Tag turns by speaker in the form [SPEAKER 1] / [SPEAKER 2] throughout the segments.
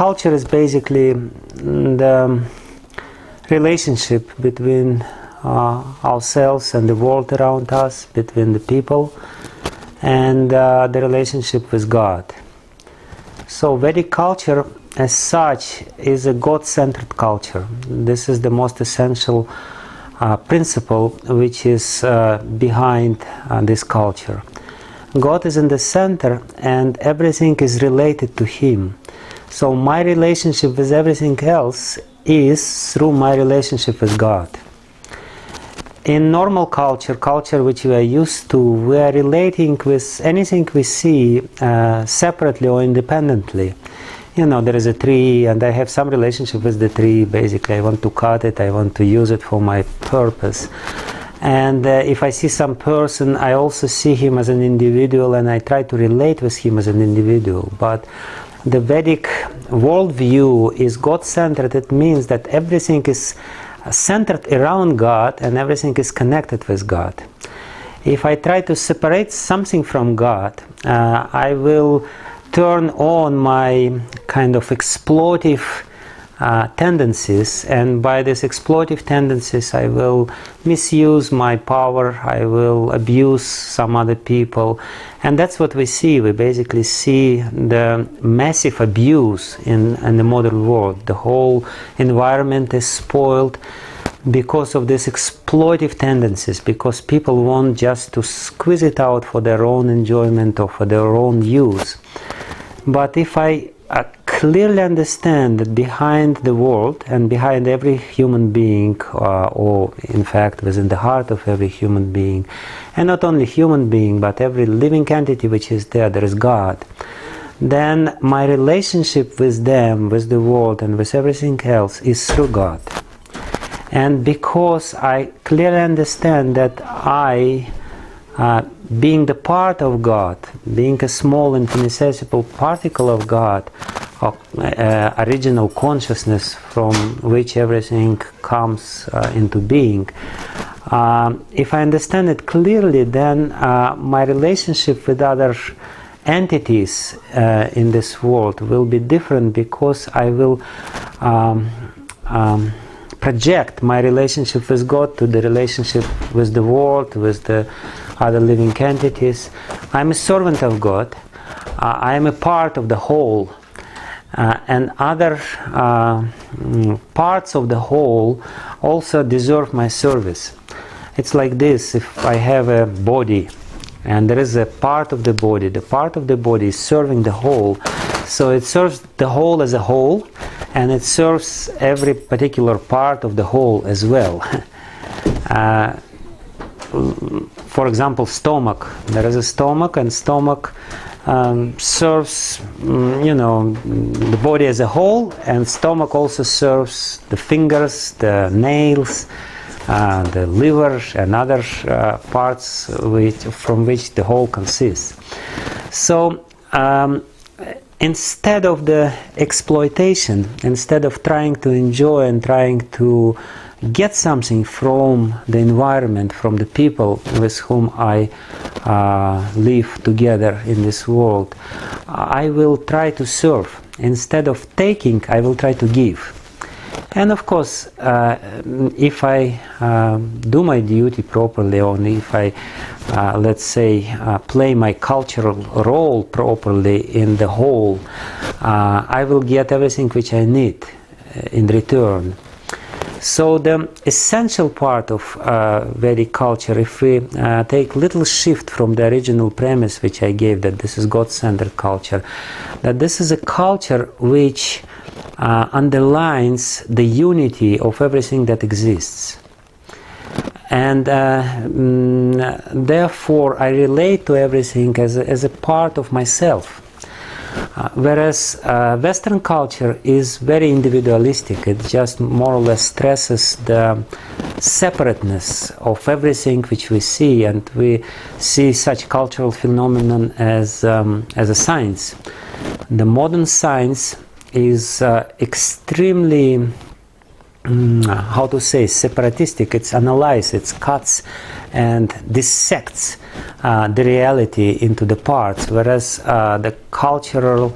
[SPEAKER 1] culture is basically the relationship between ourselves and the world around us, between the people, and the relationship with God. So Vedic culture as such is a God-centered culture. This is the most essential principle which is behind this culture. God is in the center and everything is related to Him. So my relationship with everything else is through my relationship with God. In normal culture which we are used to, we are relating with anything we see separately or independently. You know, there is a tree and I have some relationship with the tree. Basically, I want to cut it, I want to use it for my purpose. And if I see some person, I also see him as an individual and I try to relate with him as an individual. But the Vedic worldview is God-centered. It means that everything is centered around God and everything is connected with God. If I try to separate something from God, I will turn on my kind of exploitive tendencies, and by these exploitive tendencies I will misuse my power, I will abuse some other people, and that's what we see. We basically see the massive abuse in the modern world. The whole environment is spoiled because of these exploitive tendencies, because people want just to squeeze it out for their own enjoyment or for their own use. But if I clearly understand that behind the world and behind every human being, or in fact within the heart of every human being, and not only human being but every living entity which is there, there is God, then my relationship with them, with the world and with everything else is through God. And because I clearly understand that I, being the part of God, being a small infinitesimal particle of God, original consciousness from which everything comes into being, if I understand it clearly, then my relationship with other entities in this world will be different, because I will project my relationship with God to the relationship with the world, with the other living entities. I'm a servant of God. I am a part of the whole. And other parts of the whole also deserve my service. It's like this: if I have a body and there is a part of the part of the body is serving the whole, so it serves the whole as a whole, and it serves every particular part of the whole as well. For example, stomach. There is a stomach, and stomach serves, the body as a whole, and stomach also serves the fingers, the nails, the liver, and other parts from which the whole consists. So instead of the exploitation, instead of trying to enjoy and trying to get something from the environment, from the people with whom I live together in this world, I will try to serve. Instead of taking, I will try to give. And of course, if I do my duty properly, or if I, let's say, play my cultural role properly in the whole, I will get everything which I need in return. So the essential part of Vedic culture, if we take little shift from the original premise which I gave, that this is God-centered culture, that this is a culture which underlines the unity of everything that exists. And therefore I relate to everything as a part of myself. Whereas Western culture is very individualistic. It just more or less stresses the separateness of everything which we see, and we see such cultural phenomenon as a science. The modern science is extremely, how to say, separatistic. It's analyzes, it cuts and dissects the reality into the parts, whereas the cultural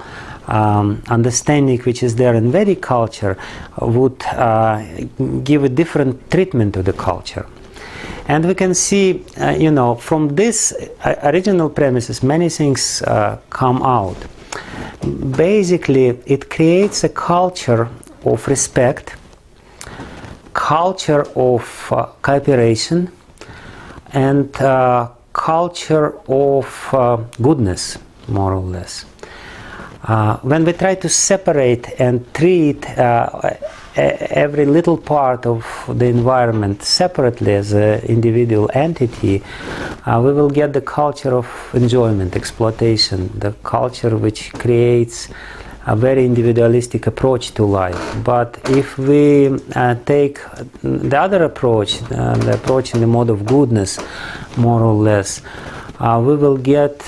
[SPEAKER 1] understanding which is there in Vedic culture would give a different treatment to the culture. And we can see, from this original premises, many things come out. Basically, it creates a culture of respect, culture of cooperation, and culture of goodness, more or less. When we try to separate and treat every little part of the environment separately as an individual entity, we will get the culture of enjoyment, exploitation, the culture which creates a very individualistic approach to life. But if we take the other approach, the approach in the mode of goodness, more or less, we will get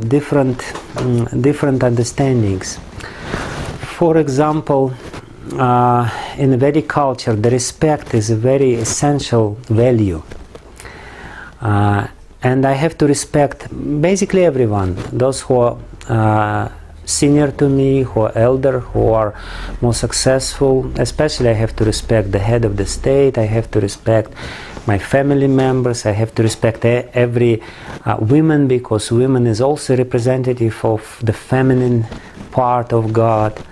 [SPEAKER 1] different understandings. For example, in the Vedic culture, the respect is a very essential value. And I have to respect basically everyone, those who are senior to me, who are elder, who are more successful. Especially I have to respect the head of the state, I have to respect my family members, I have to respect every woman, because women is also representative of the feminine part of God.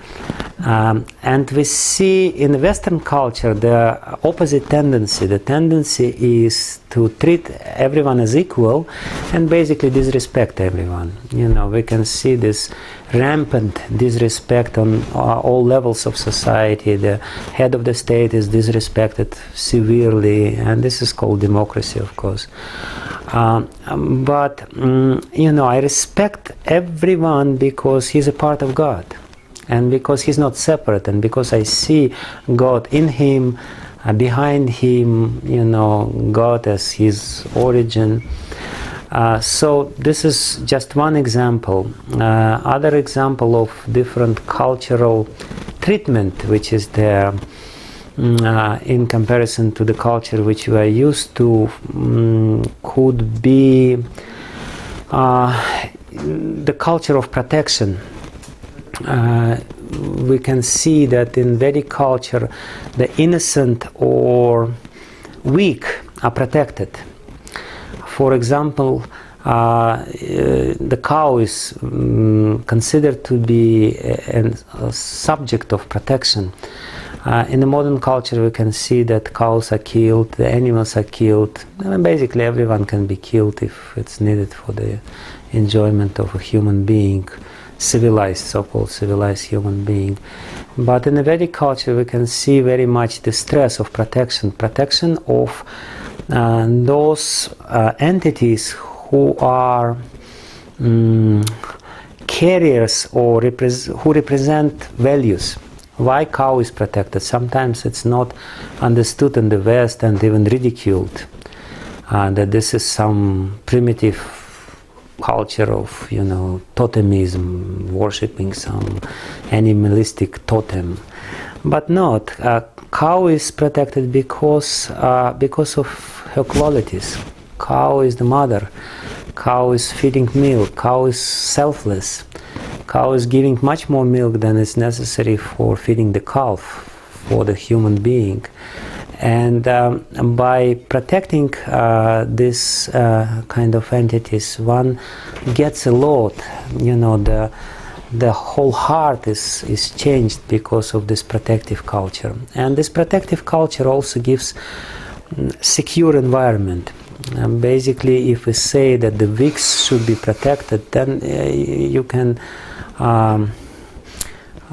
[SPEAKER 1] And we see in Western culture the opposite tendency. The tendency is to treat everyone as equal and basically disrespect everyone. We can see this rampant disrespect on all levels of society. The head of the state is disrespected severely, and this is called democracy, of course. But I respect everyone because he's a part of God. And because he's not separate, and because I see God in him, behind him, God as his origin. So this is just one example. Other example of different cultural treatment which is there in comparison to the culture which we are used to could be the culture of protection. We can see that in Vedic culture the innocent or weak are protected. For example, the cow is considered to be a subject of protection. In the modern culture we can see that cows are killed, the animals are killed. Basically everyone can be killed if it's needed for the enjoyment of a human being. Civilized, so-called civilized human being. But in the Vedic culture we can see very much the stress of protection of those entities who are carriers or who represent values. Why cow is protected? Sometimes it's not understood in the West and even ridiculed, that this is some primitive culture of totemism, worshipping some animalistic totem. But not. Cow is protected because of her qualities. Cow is the mother. Cow is feeding milk. Cow is selfless. Cow is giving much more milk than is necessary for feeding the calf, for the human being. And by protecting this kind of entities, one gets a lot. The whole heart is changed because of this protective culture. And this protective culture also gives secure environment. Basically, if we say that the weak should be protected, then you can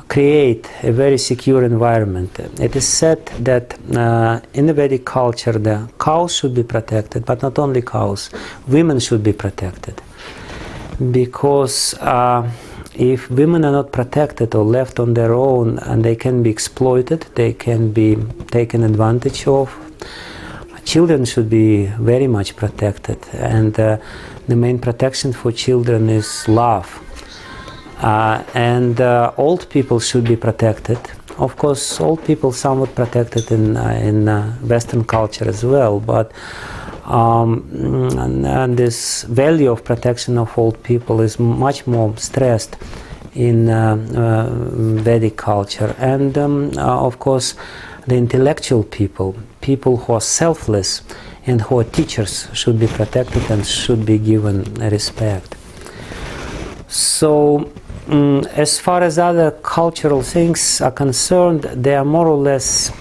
[SPEAKER 1] create a very secure environment. It is said that in the Vedic culture the cows should be protected, but not only cows, women should be protected. Because if women are not protected or left on their own, and they can be exploited, they can be taken advantage of. Children should be very much protected, and the main protection for children is love. And old people should be protected. Of course, old people somewhat protected in Western culture as well, but and this value of protection of old people is much more stressed in Vedic culture. And of course, the intellectual people who are selfless and who are teachers, should be protected and should be given respect. So as far as other cultural things are concerned, they are more or less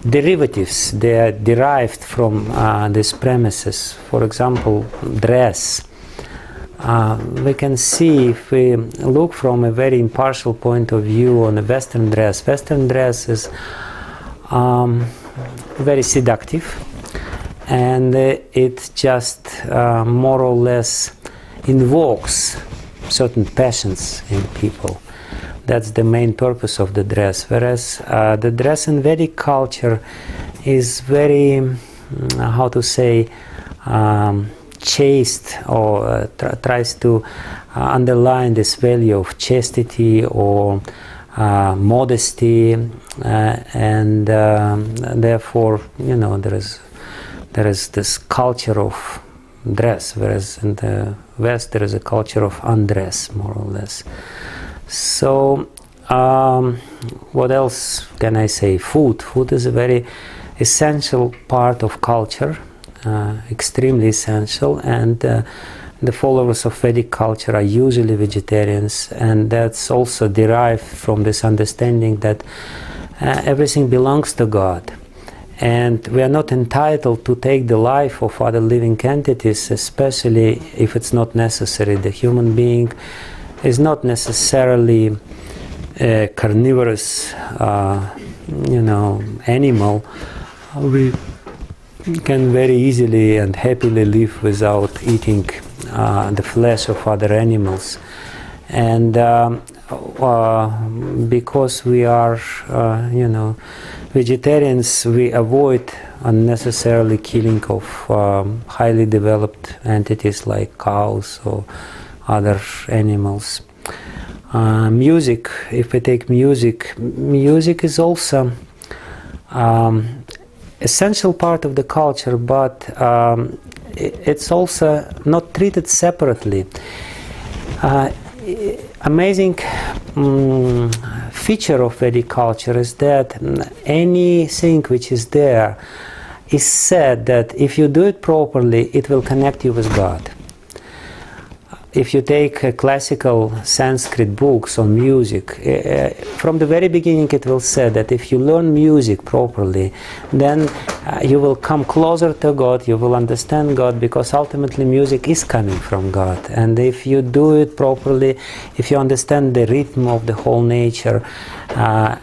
[SPEAKER 1] derivatives. They are derived from these premises. For example, dress. We can see, if we look from a very impartial point of view on a Western dress, Western dress is very seductive, and it just more or less invokes certain passions in people. That's the main purpose of the dress. Whereas the dress in Vedic culture is very, how to say, chaste, or tries to underline this value of chastity or modesty, and therefore, you know, there is this culture of dress, whereas in the West there is a culture of undress, more or less. So what else can I say? Food is a very essential part of culture, extremely essential, and the followers of Vedic culture are usually vegetarians, and that's also derived from this understanding that everything belongs to God, and we are not entitled to take the life of other living entities, especially if it's not necessary. The human being is not necessarily a carnivorous animal. We can very easily and happily live without eating the flesh of other animals, and because we are vegetarians, we avoid unnecessarily killing of highly developed entities like cows or other animals. Music, if we take music is also essential part of the culture, but it's also not treated separately. Amazing feature of Vedic culture is that anything which is there is said that if you do it properly, it will connect you with God. If you take classical Sanskrit books on music, from the very beginning it will say that if you learn music properly, then you will come closer to God, you will understand God, because ultimately music is coming from God. And if you do it properly, if you understand the rhythm of the whole nature,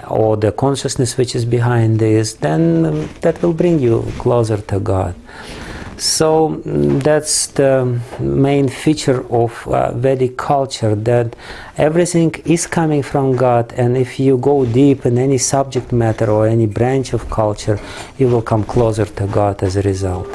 [SPEAKER 1] or the consciousness which is behind this, then that will bring you closer to God. So that's the main feature of Vedic culture, that everything is coming from God, and if you go deep in any subject matter or any branch of culture, you will come closer to God as a result.